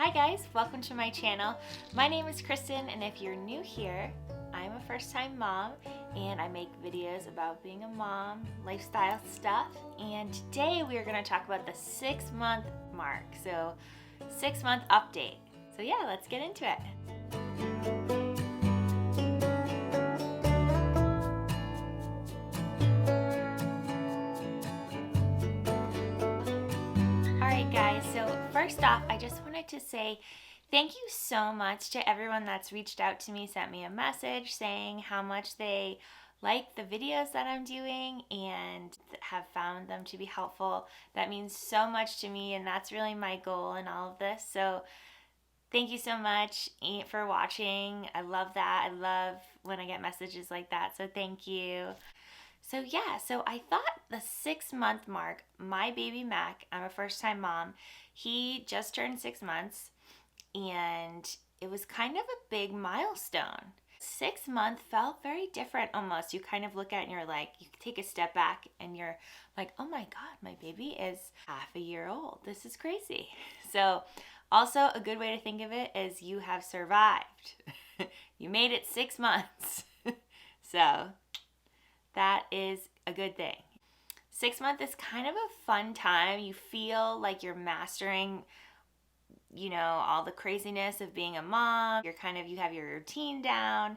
Hi guys, welcome to my channel. My name is Kristen, and if you're new here, I'm a first-time mom and I make videos about being a mom, lifestyle stuff, and today we are going to talk about the 6-month mark. So 6-month update. So yeah, let's get into it. Alright guys, so first off, I just wanted to say thank you so much to everyone that's reached out to me, sent me a message saying how much they like the videos that I'm doing and have found them to be helpful. That means so much to me, and that's really my goal in all of this. So thank you so much for watching. I love that. I love when I get messages like that, so thank you. So yeah, so I thought the 6-month mark, my baby Mac, I'm a first-time mom, he just turned 6 months, and it was kind of a big milestone. 6 month felt very different almost. You kind of look at it and you're like, you take a step back and you're like, oh my God, my baby is half a year old. This is crazy. So also a good way to think of it is you have survived. You made it 6 months. So that is a good thing. 6 months is kind of a fun time. You feel like you're mastering, you know, all the craziness of being a mom. You have your routine down.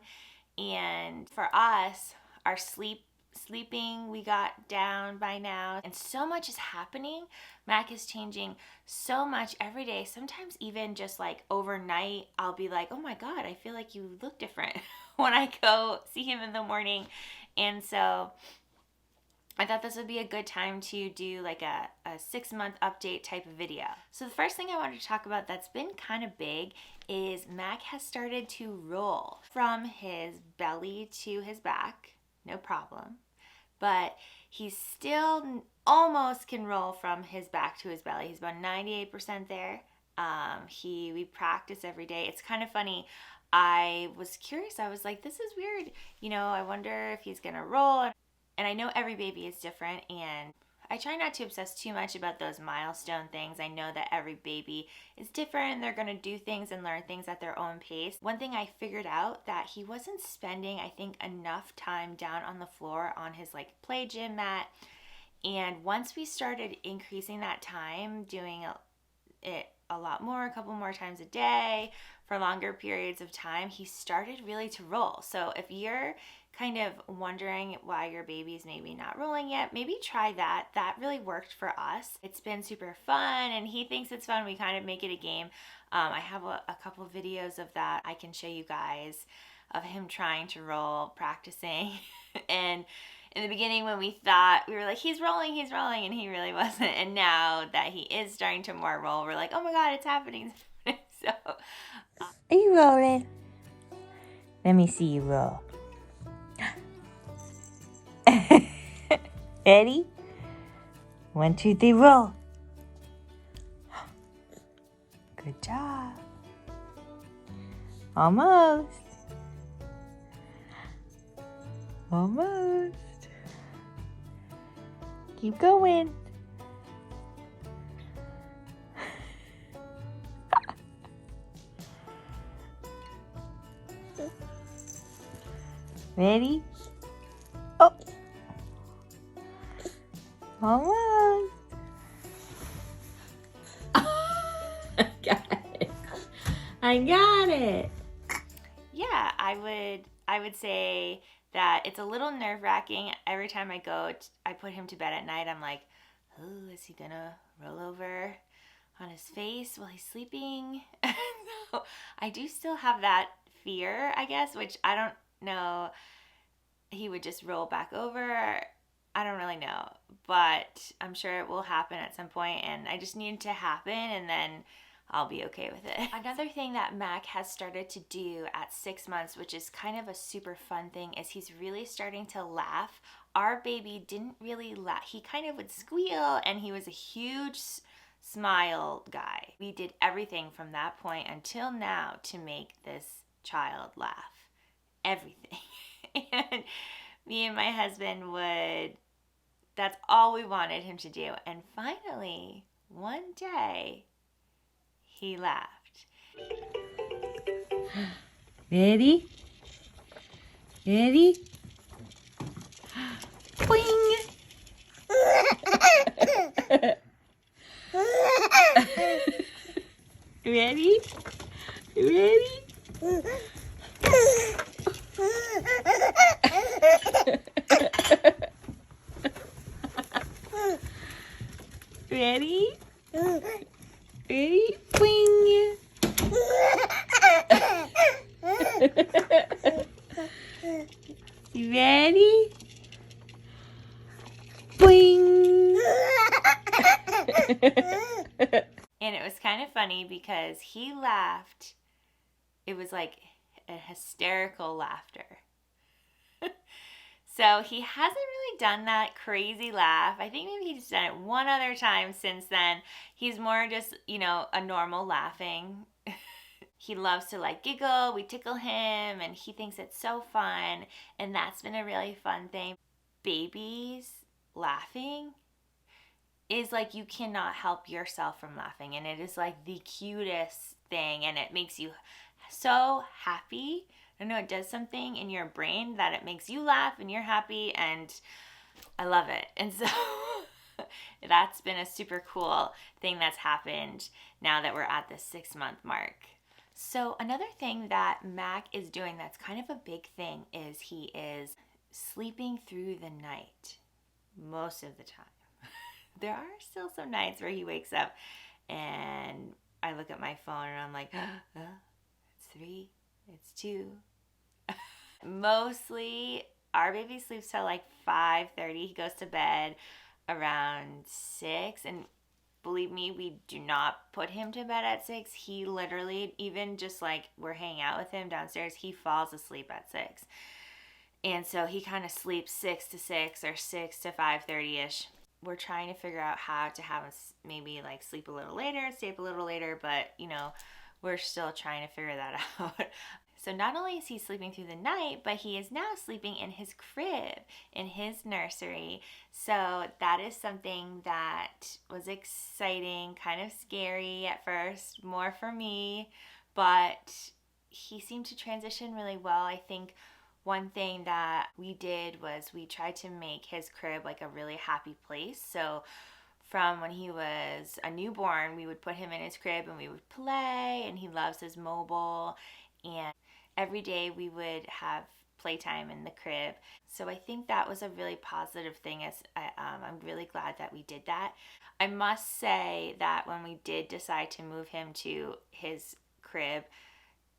And for us, our sleeping we got down by now. And so much is happening. Mac is changing so much every day. Sometimes even just like overnight, I'll be like, oh my God, I feel like you look different when I go see him in the morning. And so I thought this would be a good time to do like a 6-month update type of video. So the first thing I wanted to talk about that's been kind of big is Mac has started to roll from his belly to his back, no problem. But he still almost can roll from his back to his belly. He's about 98% there. We practice every day. It's kind of funny. I was curious. I was like, this is weird. You know, I wonder if he's gonna roll. And I know every baby is different, and I try not to obsess too much about those milestone things. I know that every baby is different and they're going to do things and learn things at their own pace. One thing I figured out that he wasn't spending, I think, enough time down on the floor on his like play gym mat. And once we started increasing that time, doing it a lot more, a couple more times a day for longer periods of time, he started really to roll. So if you're kind of wondering why your baby's maybe not rolling yet, maybe try that. That really worked for us. It's been super fun, and he thinks it's fun. We kind of make it a game. I have a couple of videos of that I can show you guys of him trying to roll, practicing. And in the beginning when we thought, we were like, he's rolling, and he really wasn't. And now that he is starting to more roll, we're like, oh my God, it's happening. So, are you rolling? Let me see you roll. Ready? 1, 2, 3, roll. Good job. Almost. Almost. Keep going. Ready? Oh. Almost. I got it. Yeah, I would say that it's a little nerve-wracking. Every time I put him to bed at night, I'm like, oh, is he gonna roll over on his face while he's sleeping? So I do still have that fear, I guess, which I don't know. He would just roll back over. I don't really know, but I'm sure it will happen at some point, and I just need it to happen, and then I'll be okay with it. Another thing that Mac has started to do at 6 months, which is kind of a super fun thing, is he's really starting to laugh. Our baby didn't really laugh. He kind of would squeal, and he was a huge smile guy. We did everything from that point until now to make this child laugh. Everything. And me and my husband that's all we wanted him to do. And finally, one day, he laughed. Ready? Ready? Boing! Ready? Ready? Ready? Ready? Boing! You ready? Boing! And it was kind of funny because he laughed. It was like a hysterical laughter. So he hasn't really done that crazy laugh. I think maybe he's done it one other time since then. He's more just, a normal laughing. He loves to like giggle. We tickle him and he thinks it's so fun. And that's been a really fun thing. Babies laughing is like you cannot help yourself from laughing. And it is like the cutest thing. And it makes you so happy. I don't know, it does something in your brain that it makes you laugh and you're happy, and I love it. And so that's been a super cool thing that's happened now that we're at the 6-month mark. So another thing that Mack is doing that's kind of a big thing is he is sleeping through the night most of the time. There are still some nights where he wakes up and I look at my phone and I'm like, it's 3, it's 2. Mostly our baby sleeps till like 5:30. He goes to bed around 6, and believe me, we do not put him to bed at 6. He literally, even just like we're hanging out with him downstairs, he falls asleep at 6. And so he kind of sleeps 6 to 6 or 6 to 5:30ish. We're trying to figure out how to have us maybe like sleep a little later, stay up a little later, but we're still trying to figure that out. So not only is he sleeping through the night, but he is now sleeping in his crib, in his nursery. So that is something that was exciting, kind of scary at first, more for me, but he seemed to transition really well. I think one thing that we did was we tried to make his crib like a really happy place. So from when he was a newborn, we would put him in his crib and we would play, and he loves his mobile. And every day we would have playtime in the crib. So I think that was a really positive thing. I'm really glad that we did that. I must say that when we did decide to move him to his crib,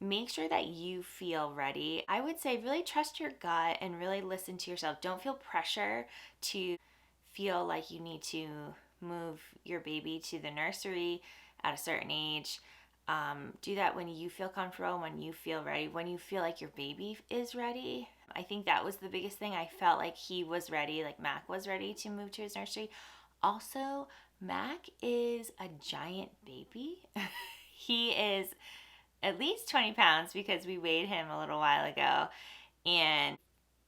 make sure that you feel ready. I would say really trust your gut and really listen to yourself. Don't feel pressure to feel like you need to move your baby to the nursery at a certain age. Do that when you feel comfortable, when you feel ready, when you feel like your baby is ready. I think that was the biggest thing. I felt like he was ready, like Mack was ready to move to his nursery. Also, Mack is a giant baby. He is at least 20 pounds because we weighed him a little while ago and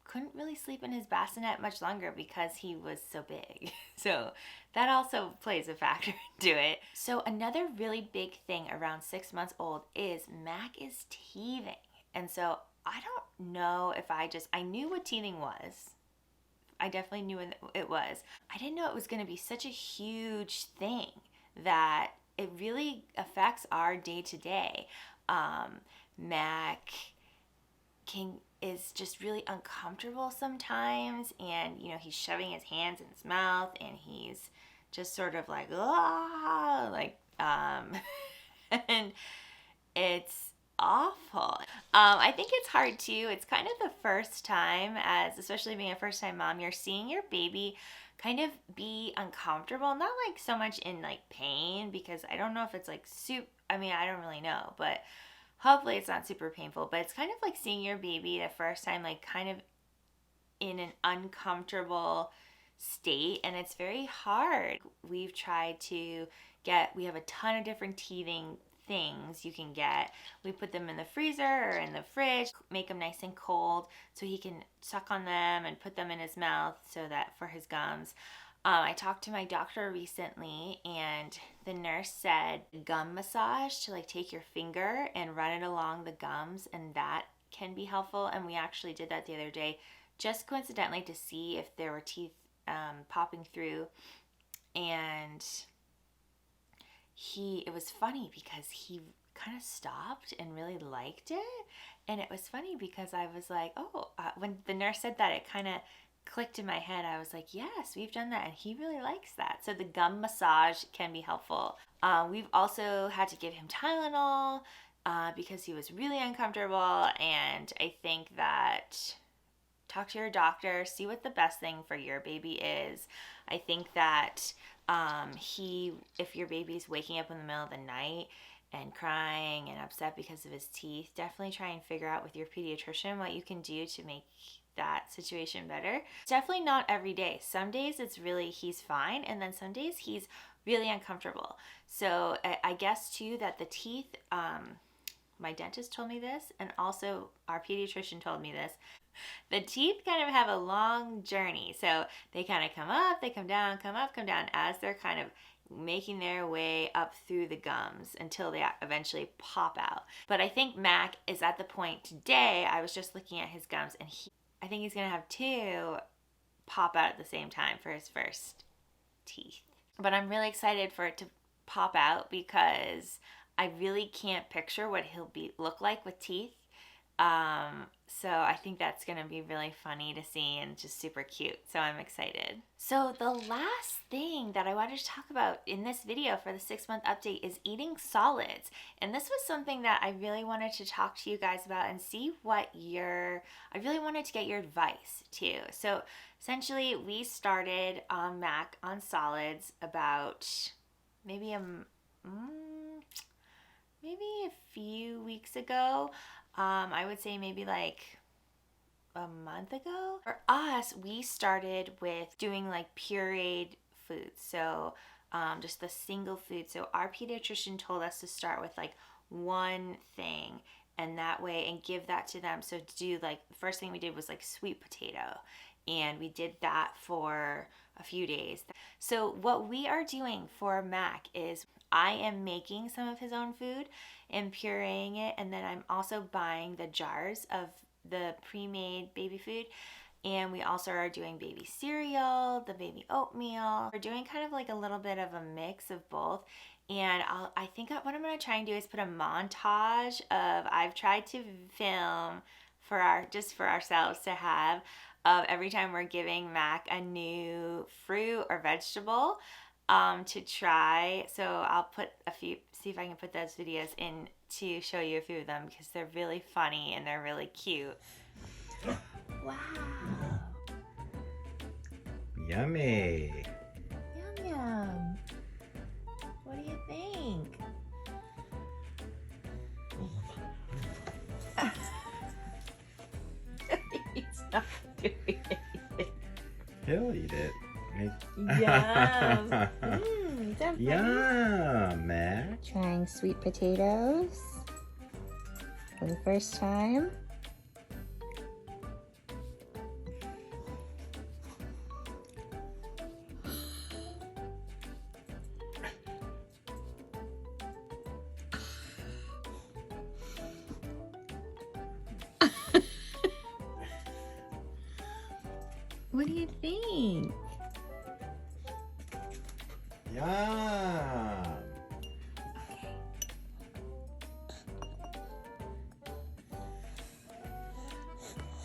couldn't really sleep in his bassinet much longer because he was so big. So that also plays a factor into it. So another really big thing around 6 months old is Mack is teething. And so I don't know if I knew what teething was. I definitely knew what it was. I didn't know it was going to be such a huge thing that it really affects our day to day. Mack is just really uncomfortable sometimes, and he's shoving his hands in his mouth and he's just sort of like and it's awful. I think it's hard too. It's kind of the first time, as especially being a first time mom, you're seeing your baby kind of be uncomfortable, not like so much in like pain, because I don't know if it's like I don't really know, but hopefully it's not super painful. But it's kind of like seeing your baby the first time like kind of in an uncomfortable state, and it's very hard. We've tried to we have a ton of different teething things you can get. We put them in the freezer or in the fridge, make them nice and cold so he can suck on them and put them in his mouth so that for his gums. I talked to my doctor recently, and the nurse said gum massage, to like take your finger and run it along the gums, and that can be helpful. And we actually did that the other day, just coincidentally, to see if there were teeth popping through. And it was funny because he kind of stopped and really liked it. And it was funny because I was like, oh, when the nurse said that, it kind of clicked in my head. I was like, yes, we've done that, and he really likes that. So the gum massage can be helpful. We've also had to give him Tylenol because he was really uncomfortable, and I think that talk to your doctor, see what the best thing for your baby is. I think that if your baby's waking up in the middle of the night and crying and upset because of his teeth, definitely try and figure out with your pediatrician what you can do to make that situation better. Definitely not every day. Some days he's fine, and then some days he's really uncomfortable. So I guess too that the teeth, my dentist told me this, and also our pediatrician told me this. The teeth kind of have a long journey. So they kind of come up, they come down, come up, come down as they're kind of making their way up through the gums until they eventually pop out. But I think Mac is at the point today, I was just looking at his gums, and I think he's going to have 2 pop out at the same time for his first teeth. But I'm really excited for it to pop out because I really can't picture what he'll look like with teeth. So I think that's going to be really funny to see and just super cute. So I'm excited. So the last thing that I wanted to talk about in this video for the 6-month update is eating solids. And this was something that I really wanted to talk to you guys about and see I really wanted to get your advice too. So essentially we started Mac on solids about maybe a few weeks ago. I would say maybe like a month ago. For us, we started with doing like pureed foods. So just the single food. So our pediatrician told us to start with like one thing, and that way, and give that to them. So to do like, the first thing we did was like sweet potato, and we did that for a few days. So what we are doing for Mac is I am making some of his own food and pureeing it, and then I'm also buying the jars of the pre-made baby food, and we also are doing baby cereal, the baby oatmeal. We're doing kind of like a little bit of a mix of both. And I think what I'm going to try and do is put a montage of, I've tried to film just for ourselves to have, of every time we're giving Mac a new fruit or vegetable to try. So I'll put see if I can put those videos in to show you a few of them because they're really funny and they're really cute. Wow. Yummy. Yum yum. What do you think? He's not doing anything. He'll eat it. Yum. Is that funny? Yum, Mac. Trying sweet potatoes for the first time. What do you think? Yum.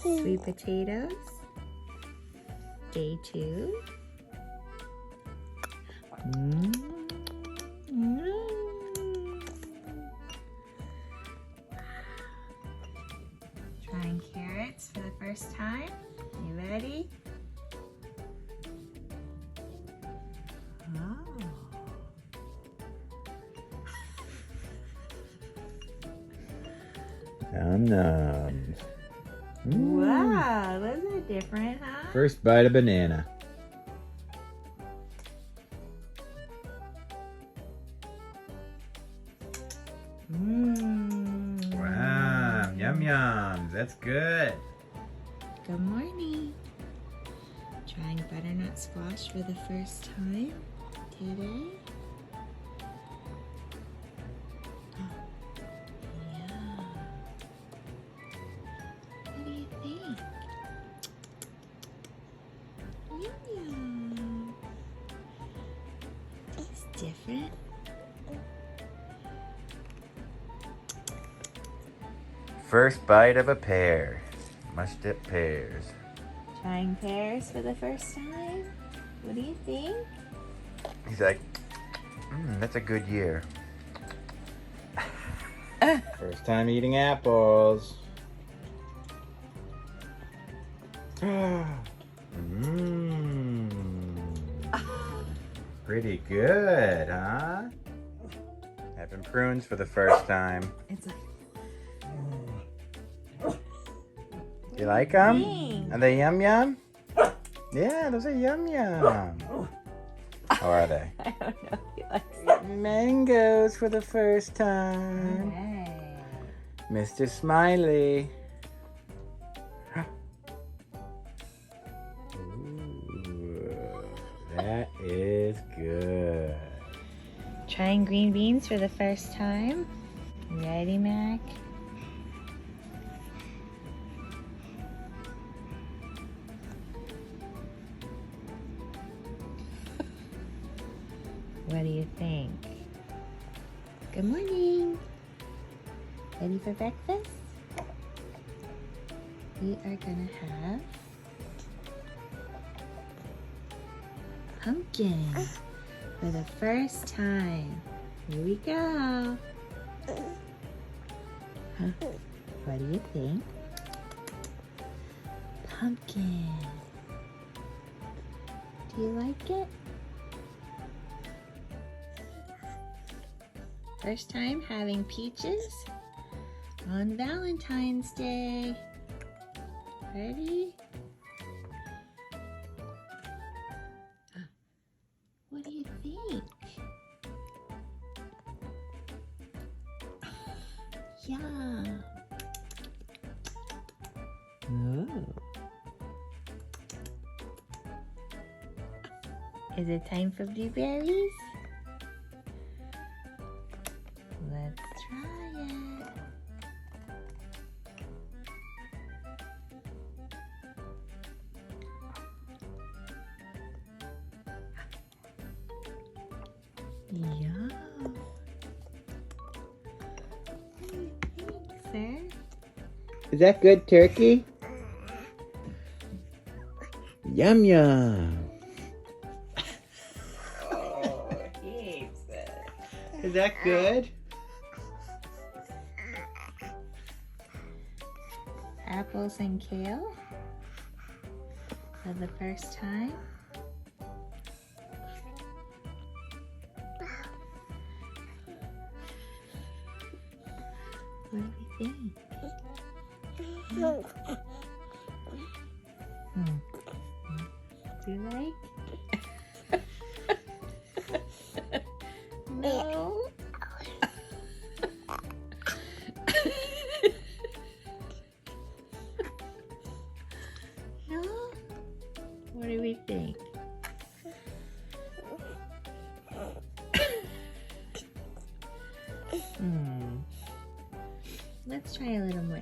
Sweet potatoes. Day 2. Trying carrots for the first time. You ready? Oh. Yum yum. Wow, those are different, huh? First bite of banana. Wow, yum yum. That's good. Good morning. Trying butternut squash for the first time today. Yeah. What do you think? Yum yum. Tastes different. First bite of a pear. Must dip pears. Trying pears for the first time. What do you think? He's like, that's a good year. First time eating apples. Pretty good, huh? Having prunes for the first time. It's like, You like them? Dang. Are they yum yum? Yeah, those are yum yum. How are they? I don't know if he likes it. Mangoes for the first time. Alright. Mr. Smiley. Ooh, that is good. Trying green beans for the first time. Ready, Mac? What do you think? Good morning. Ready for breakfast? We are gonna have pumpkin for the first time. Here we go. Huh? What do you think? Pumpkin. Do you like it? First time having peaches on Valentine's Day. Ready? What do you think? Yeah. Ooh. Is it time for blueberries? Let's try it. Yum. Thanks, sir. Is that good, turkey? Yum yum. Oh, thanks. Is that good? Apples and kale for the first time. What do we think? Do you like? No. No? What do we think? Let's try a little more.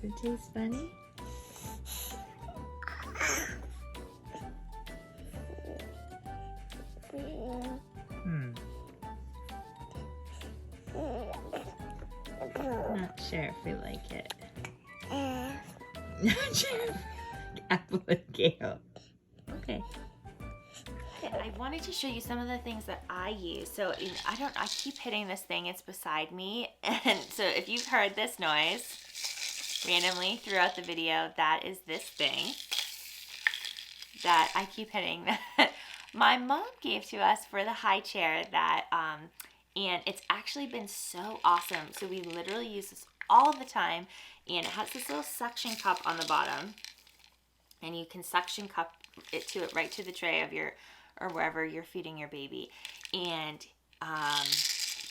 Does it taste funny? Not sure if we like it. Not sure if we like apple and kale. Okay. I wanted to show you some of the things that I use. So I keep hitting this thing, it's beside me. And so if you've heard this noise randomly throughout the video, that is this thing that I keep hitting that my mom gave to us for the high chair that, and it's actually been so awesome. So we literally use this all the time, and it has this little suction cup on the bottom, and you can suction cup it to it right to the tray of your, or wherever you're feeding your baby. And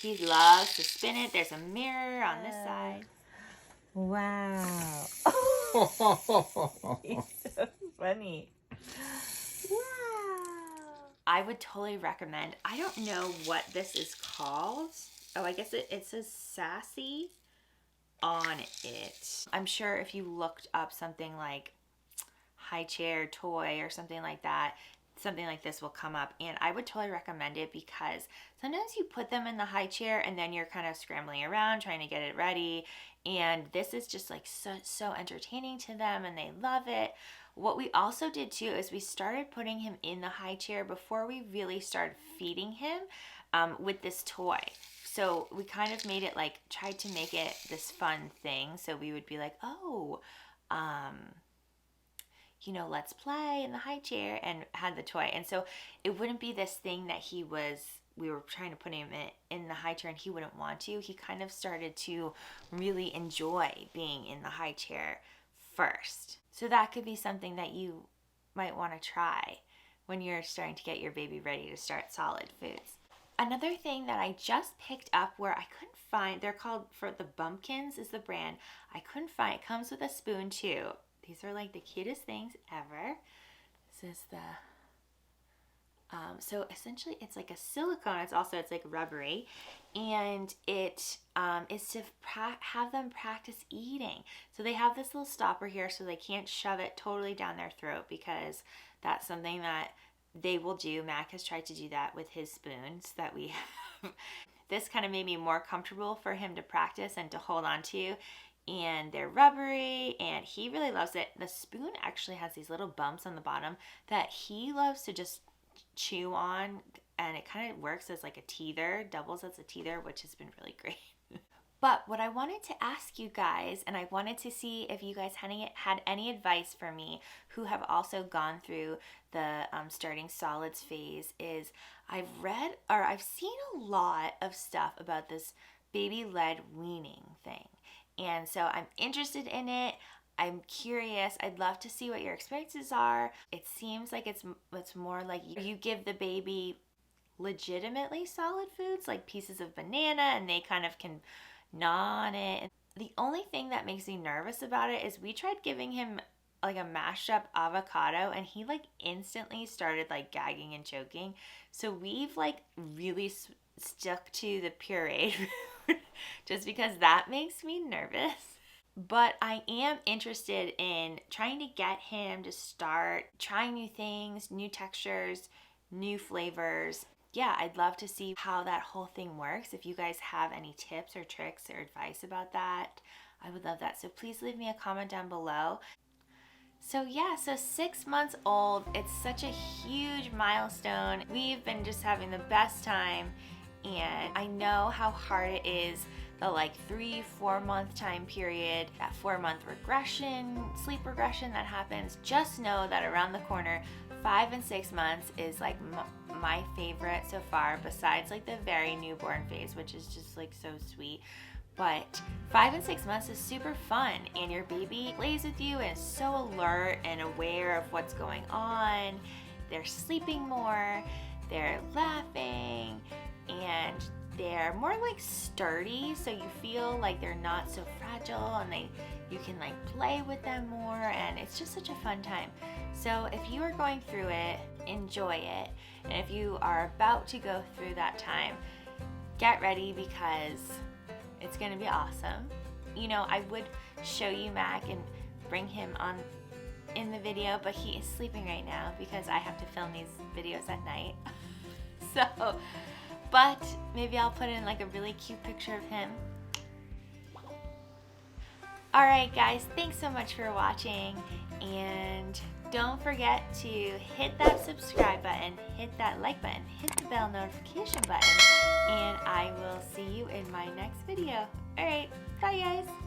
he loves to spin it. There's a mirror on this side. Wow. He's so funny. Wow. I would totally recommend. I don't know what this is called. Oh, I guess it says Sassy on it. I'm sure if you looked up something like high chair toy or something like that, something like this will come up, and I would totally recommend it because sometimes you put them in the high chair and then you're kind of scrambling around trying to get it ready, and this is just like so entertaining to them and they love it. What we also did too is we started putting him in the high chair before we really started feeding him with this toy. So we kind of made it like, tried to make it this fun thing. So we would be like, oh, you know, let's play in the high chair, and had the toy. And so it wouldn't be this thing that we were trying to put him in the high chair and he wouldn't want to. He kind of started to really enjoy being in the high chair first. So that could be something that you might want to try when you're starting to get your baby ready to start solid foods. Another thing that I just picked up where I couldn't find, they're called, for the Bumpkins is the brand. I couldn't find, it comes with a spoon too. These are like the cutest things ever. This is the, so essentially it's like a silicone. It's like rubbery, and it is to have them practice eating. So they have this little stopper here so they can't shove it totally down their throat, because that's something that they will do. Mack has tried to do that with his spoons that we have. This kind of made me more comfortable for him to practice and to hold on to. And they're rubbery and he really loves it. The spoon actually has these little bumps on the bottom that he loves to just chew on, and it kind of works as like a teether, doubles as a teether, which has been really great. But what I wanted to ask you guys, and I wanted to see if you guys had any advice for me who have also gone through the starting solids phase, is I've seen a lot of stuff about this baby-led weaning thing. And so I'm interested in it. I'm curious. I'd love to see what your experiences are. It seems like it's more like you give the baby legitimately solid foods, like pieces of banana, and they kind of can gnaw on it. The only thing that makes me nervous about it is we tried giving him like a mashed up avocado, and he like instantly started like gagging and choking. So we've like really stuck to the pureed just because that makes me nervous. But I am interested in trying to get him to start trying new things, new textures, new flavors. Yeah, I'd love to see how that whole thing works. If you guys have any tips or tricks or advice about that, I would love that. So please leave me a comment down below. So yeah, so 6 months old, it's such a huge milestone. We've been just having the best time, and I know how hard it is, the like 3-4 month time period, that 4-month regression, sleep regression that happens. Just know that around the corner, 5 and 6 months is like my favorite so far, besides like the very newborn phase, which is just like so sweet. But 5 and 6 months is super fun, and your baby plays with you and is so alert and aware of what's going on. They're sleeping more, they're laughing, and they're more like sturdy, so you feel like they're not so fragile, and you can like play with them more, and it's just such a fun time. So if you are going through it, enjoy it. And if you are about to go through that time, get ready, because it's gonna be awesome. You know, I would show you Mack and bring him on in the video, but he is sleeping right now because I have to film these videos at night. So, but maybe I'll put in like a really cute picture of him. Alright guys, thanks so much for watching, and don't forget to hit that subscribe button, hit that like button, hit the bell notification button, and I will see you in my next video. Alright, bye guys!